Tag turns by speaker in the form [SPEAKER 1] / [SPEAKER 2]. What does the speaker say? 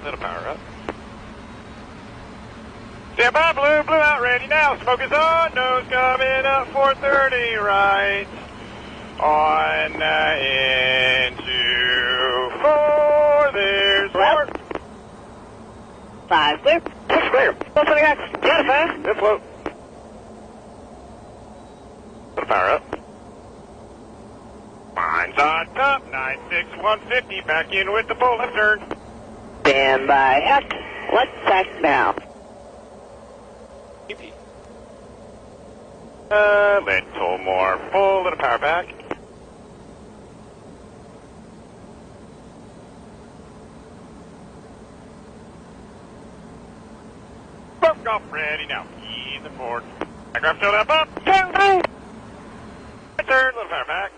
[SPEAKER 1] Little power up. Stand by, blue out, ready now. Smoke is on, nose coming up, 430 right. On into 4, there's 4.
[SPEAKER 2] 5 clear.
[SPEAKER 1] 6 clear. 129. Get it fast. Good float. Little power up. Mine's on top, 96, 150. Back in with the full left turn.
[SPEAKER 2] Stand by, heck. Let's tack now.
[SPEAKER 1] Little more full, little power back. Boat off, ready now. Ease and forward. Aircraft still up, up. Turn, little power back.